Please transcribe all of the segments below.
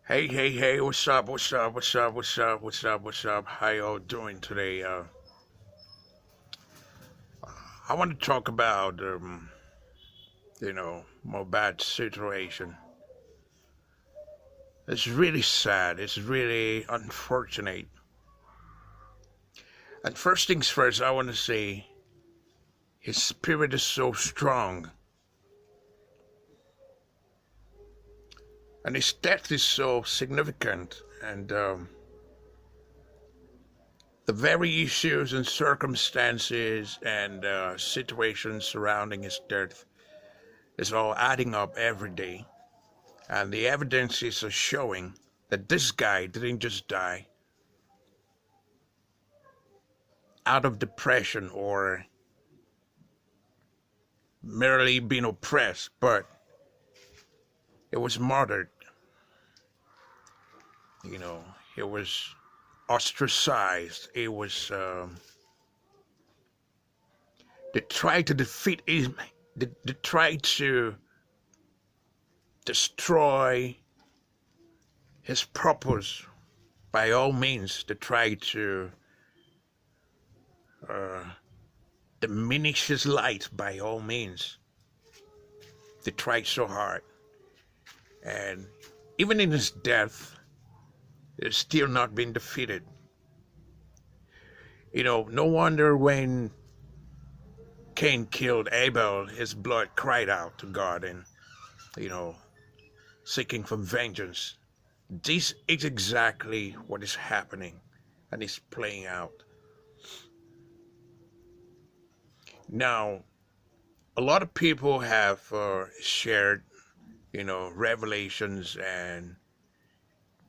Hey, hey, hey, what's up, what's up, what's up, what's up, what's up, what's up? How y'all doing today? I want to talk about, Mohbad situation. It's really sad. It's really unfortunate. And first things first, I want to say his spirit is so strong. And his death is so significant. And the very issues and circumstances and situations surrounding his death is all adding up every day. And the evidences are showing that this guy didn't just die out of depression or merely being oppressed, but it was murdered. You know, it was ostracized. It was, they tried to defeat him, they tried to destroy his purpose by all means. They tried to uh, diminish his light by all means. They tried so hard. And even in his death, it's still not been defeated. You know, no wonder when Cain killed Abel, his blood cried out to God and, you know, seeking for vengeance. This is exactly what is happening and is playing out. Now, a lot of people have shared, revelations and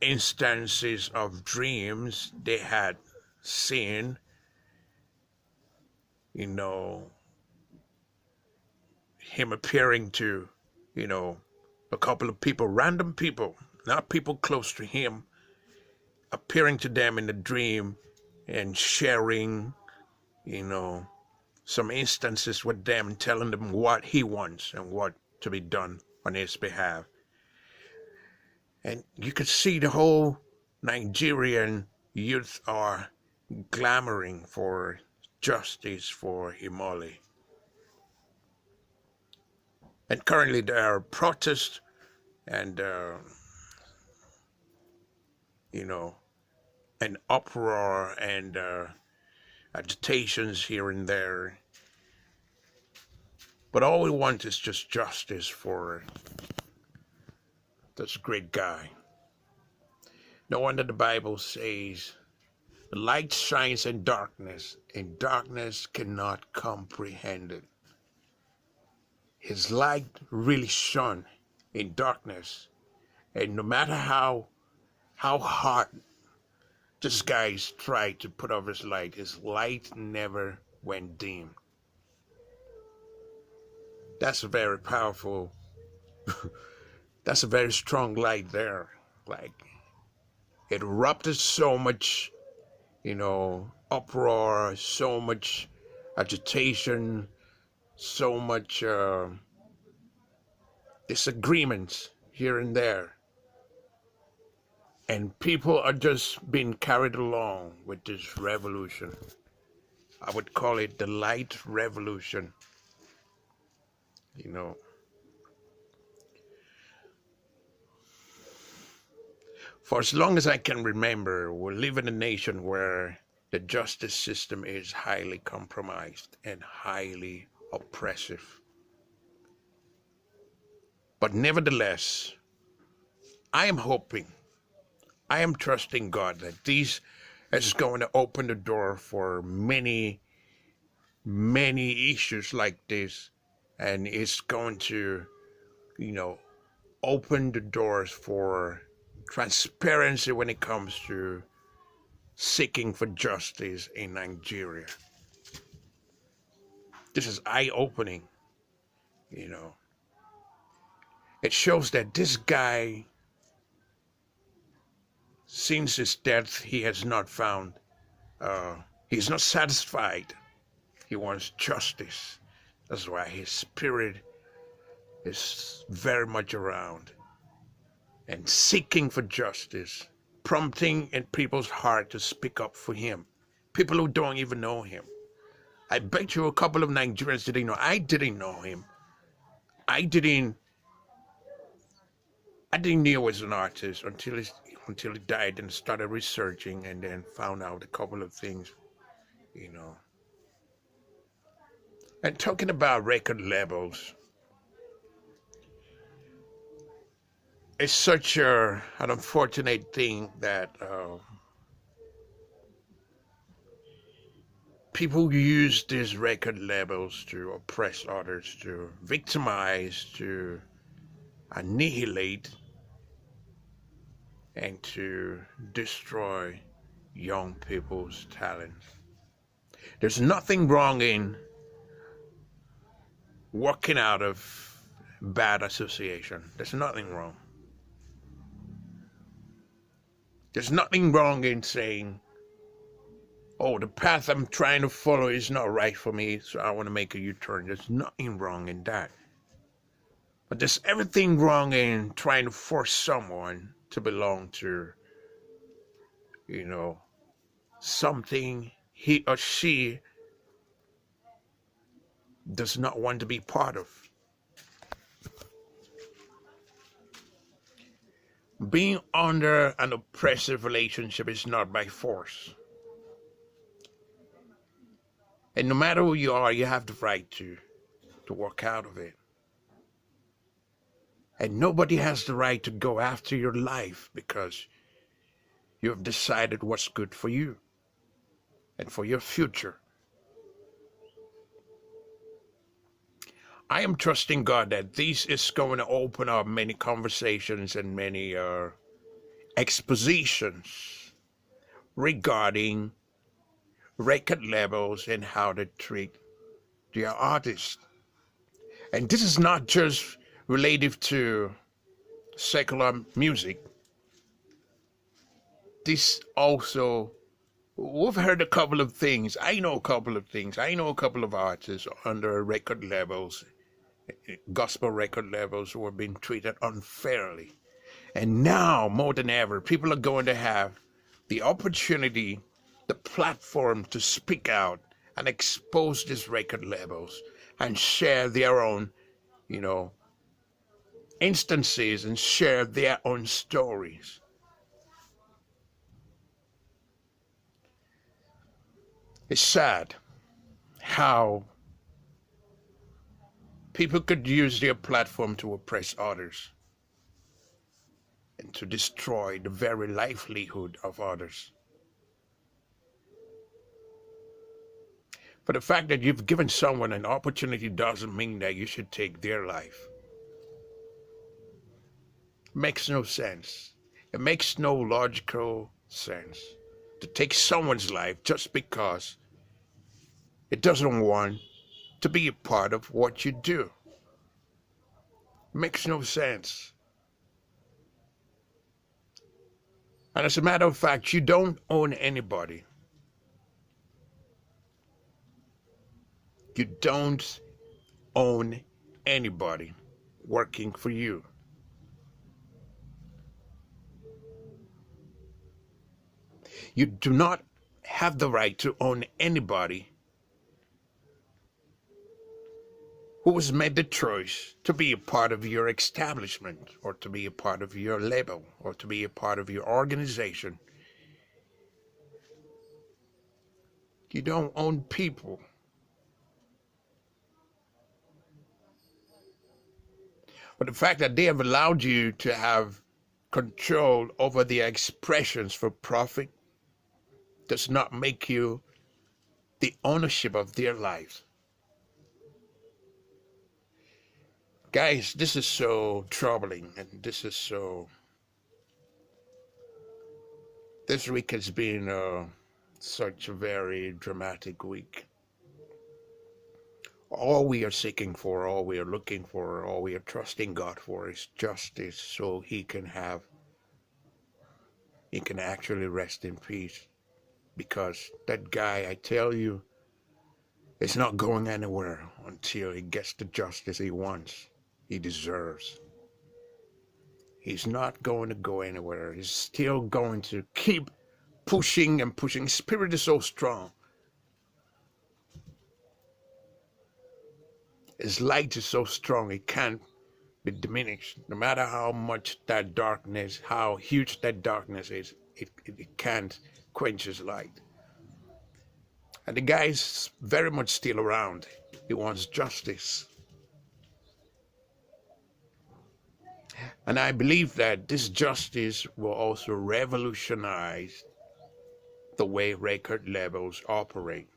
instances of dreams they had seen, you know, him appearing to, you know, a couple of people, random people, not people close to him, appearing to them in the dream and sharing, you know, some instances with them and telling them what he wants and what to be done on his behalf. And you could see the whole Nigerian youth are clamoring for justice for Imole. And currently there are protests and, you know, an uproar and agitations here and there. But all we want is just justice for this great guy. No wonder the Bible says, the light shines in darkness, and darkness cannot comprehend it. His light really shone in darkness, and no matter how hard this guy's tried to put off his light never went dim. That's a very powerful, that's a very strong light there. Like, it erupted so much, uproar, so much agitation, so much disagreements here and there. And people are just being carried along with this revolution. I would call it the light revolution. You know, for as long as I can remember, we live in a nation where the justice system is highly compromised and highly oppressive. But nevertheless, I am hoping, I am trusting God that this is going to open the door for many, many issues like this, and it's going to, open the doors for transparency when it comes to seeking for justice in Nigeria. This is eye-opening, you know. It shows that this guy, since his death, he has not found, he's not satisfied. He wants justice. That's why his spirit is very much around. and seeking for justice, prompting in people's heart to speak up for him. People who don't even know him. I bet you a couple of Nigerians didn't know. I didn't know him. I didn't know he was an artist until he died, and started researching and then found out a couple of things, you know. And talking about record labels, it's such an unfortunate thing that people use these record labels to oppress others, to victimize, to annihilate, and to destroy young people's talents. There's nothing wrong in walking out of bad association. There's nothing wrong. There's nothing wrong in saying, oh, the path I'm trying to follow is not right for me, so I want to make a U-turn. There's nothing wrong in that. But there's everything wrong in trying to force someone to belong to, you know, something he or she does not want to be part of. Being under an oppressive relationship is not by force. And no matter who you are, you have the right to walk out of it. And nobody has the right to go after your life because you have decided what's good for you and for your future. I am trusting God that this is going to open up many conversations and many expositions regarding record labels and how they treat their artists. And this is not just relative to secular music. This also, we've heard a couple of things. I know a couple of things. I know a couple of artists under record labels, gospel record labels, who are being treated unfairly. And now, more than ever, people are going to have the opportunity, the platform to speak out and expose these record labels and share their own, you know, instances and share their own stories. It's sad how people could use their platform to oppress others and to destroy the very livelihood of others. But the fact that you've given someone an opportunity doesn't mean that you should take their life. It makes no sense. It makes no logical sense to take someone's life just because it doesn't want to be a part of what you do. It makes no sense. And as a matter of fact, you don't own anybody. You don't own anybody working for you. You do not have the right to own anybody who has made the choice to be a part of your establishment, or to be a part of your label, or to be a part of your organization. You don't own people. But the fact that they have allowed you to have control over their expressions for profit does not make you the ownership of their lives. Guys, this is so troubling, and this week has been such a very dramatic week. All we are seeking for, all we are looking for, all we are trusting God for is justice, so he can actually rest in peace. Because that guy, I tell you, is not going anywhere until he gets the justice he wants, he deserves. He's not going to go anywhere. He's still going to keep pushing and pushing. His spirit is so strong. His light is so strong, it can't be diminished. No matter how much that darkness, how huge that darkness is, it can't quench his light. And the guy is very much still around. He wants justice. And I believe that this justice will also revolutionize the way record labels operate.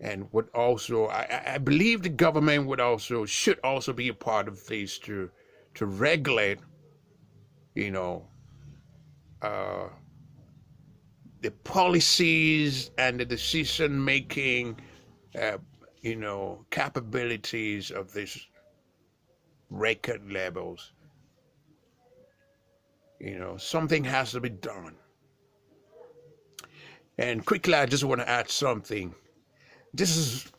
And would also, I believe the government should also be a part of this to regulate, the policies and the decision-making, capabilities of these record labels. Something has to be done. And quickly, I just want to add something. This is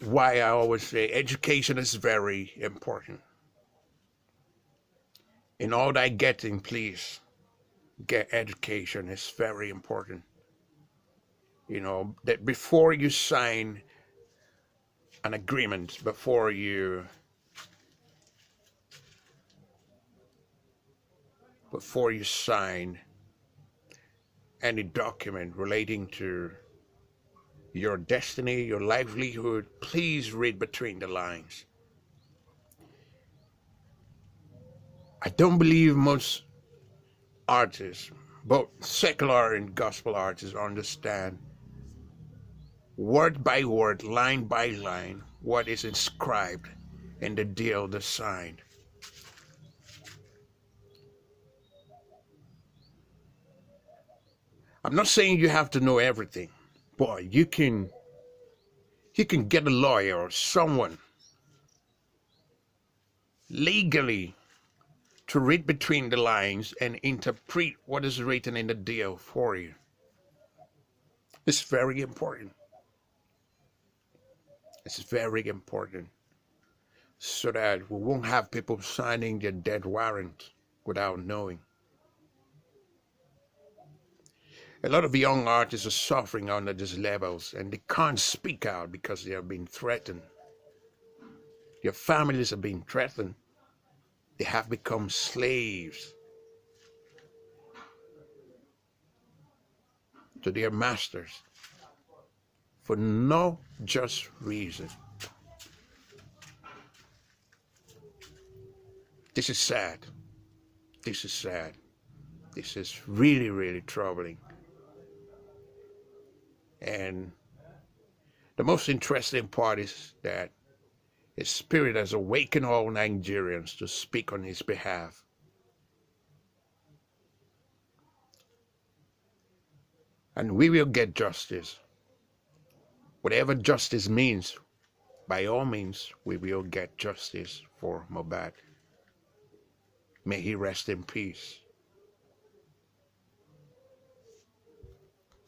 why I always say education is very important. In all that getting, please get education. It's very important. That before you sign an agreement, before you sign any document relating to your destiny, your livelihood, please read between the lines. I don't believe most artists, both secular and gospel artists, understand word by word, line by line, what is inscribed in the deal they signed. I'm not saying you have to know everything, but you can get a lawyer or someone legally to read between the lines and interpret what is written in the deal for you. It's very important. It's very important, so that we won't have people signing their death warrant without knowing. A lot of young artists are suffering under these levels, and they can't speak out because they are being threatened. Their families are being threatened. They have become slaves to their masters for no just reason. This is sad. This is sad. This is really, really troubling. And the most interesting part is that His Spirit has awakened all Nigerians to speak on His behalf. And we will get justice. Whatever justice means, by all means, we will get justice for Mohbad. May he rest in peace.